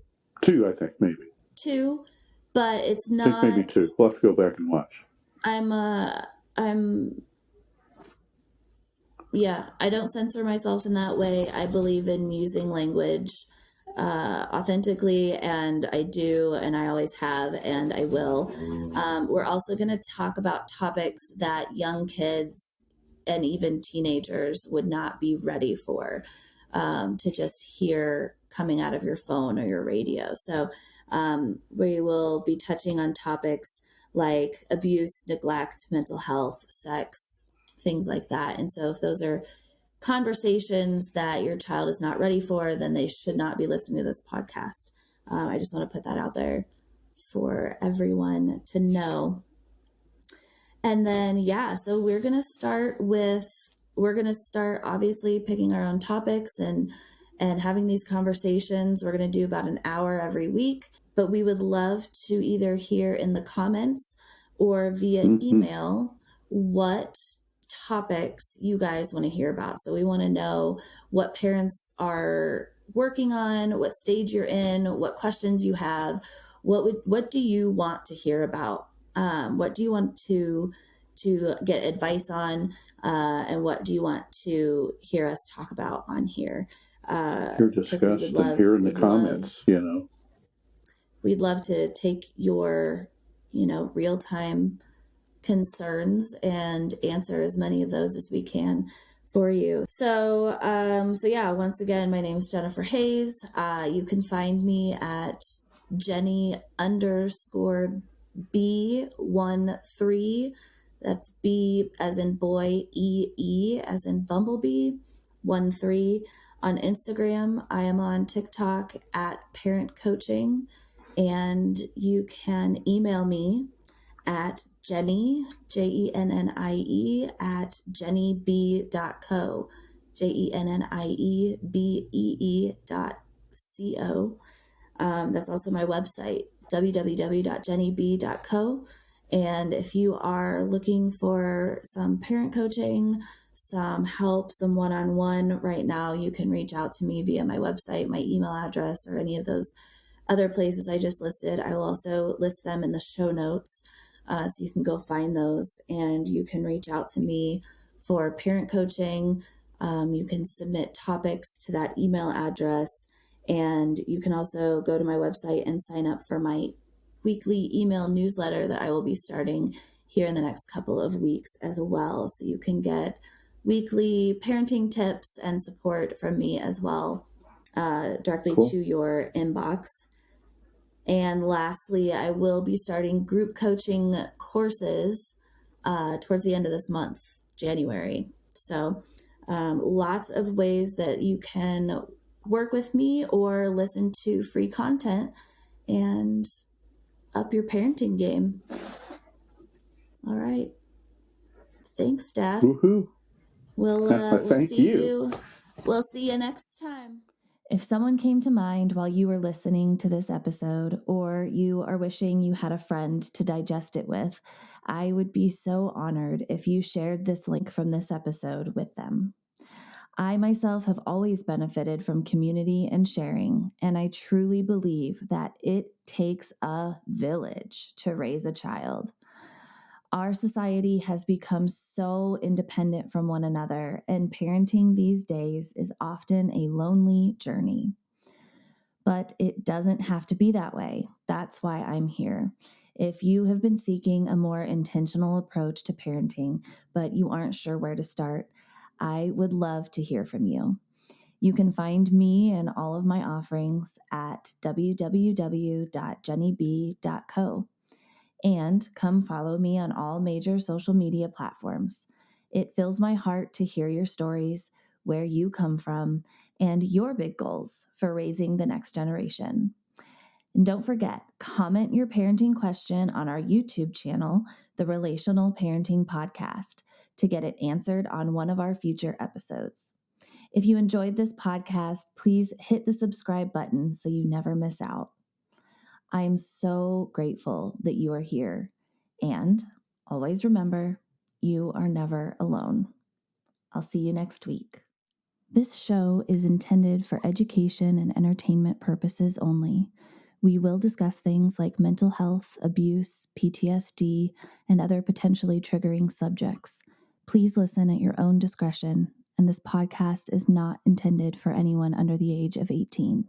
2, I think, maybe. 2, but it's not. I think maybe 2. We'll have to go back and watch. I don't censor myself in that way. I believe in using language authentically, and I do, and I always have, and I will. We're also going to talk about topics that young kids and even teenagers would not be ready for. to just hear coming out of your phone or your radio. So we will be touching on topics like abuse, neglect, mental health, sex, things like that. And so if those are conversations that your child is not ready for, then they should not be listening to this podcast. I just want to put that out there for everyone to know. And then, so we're going to start obviously picking our own topics and having these conversations. We're going to do about an hour every week, but we would love to either hear in the comments or via email what topics you guys want to hear about. So we want to know what parents are working on, what stage you're in, what questions you have, what do you want to hear about? What do you want to get advice on, and what do you want to hear us talk about on here? Hear discussed and hear in the comments, We'd love to take your, real-time concerns and answer as many of those as we can for you. So once again, my name is Jennifer Hayes. You can find me at Jenny_B13. That's B as in boy, E as in bumblebee, 13 on Instagram. I am on TikTok at Parent Coaching, and you can email me at Jennie, JENNIE, at jennieb.co, JENNIEBEE.co. That's also my website, www.jennieb.co. And if you are looking for some parent coaching, some help, some one-on-one right now, you can reach out to me via my website, my email address, or any of those other places I just listed. I will also list them in the show notes, so you can go find those, and you can reach out to me for parent coaching. You can submit topics to that email address, and you can also go to my website and sign up for my weekly email newsletter that I will be starting here in the next couple of weeks as well. So you can get weekly parenting tips and support from me as well, directly to your inbox. And lastly, I will be starting group coaching courses towards the end of this month, January. So lots of ways that you can work with me or listen to free content and up your parenting game. All right. Thanks, Dad. Woohoo. We'll see you. We'll see you next time. If someone came to mind while you were listening to this episode, or you are wishing you had a friend to digest it with, I would be so honored if you shared this link from this episode with them. I myself have always benefited from community and sharing, and I truly believe that it takes a village to raise a child. Our society has become so independent from one another, and parenting these days is often a lonely journey. But it doesn't have to be that way. That's why I'm here. If you have been seeking a more intentional approach to parenting, but you aren't sure where to start, I would love to hear from you. You can find me and all of my offerings at www.jennieb.co. And come follow me on all major social media platforms. It fills my heart to hear your stories, where you come from, and your big goals for raising the next generation. And don't forget, comment your parenting question on our YouTube channel, the Relational Parenting Podcast, to get it answered on one of our future episodes. If you enjoyed this podcast, please hit the subscribe button so you never miss out. I am so grateful that you are here. And always remember, you are never alone. I'll see you next week. This show is intended for education and entertainment purposes only. We will discuss things like mental health, abuse, PTSD, and other potentially triggering subjects. Please listen at your own discretion, and this podcast is not intended for anyone under the age of 18.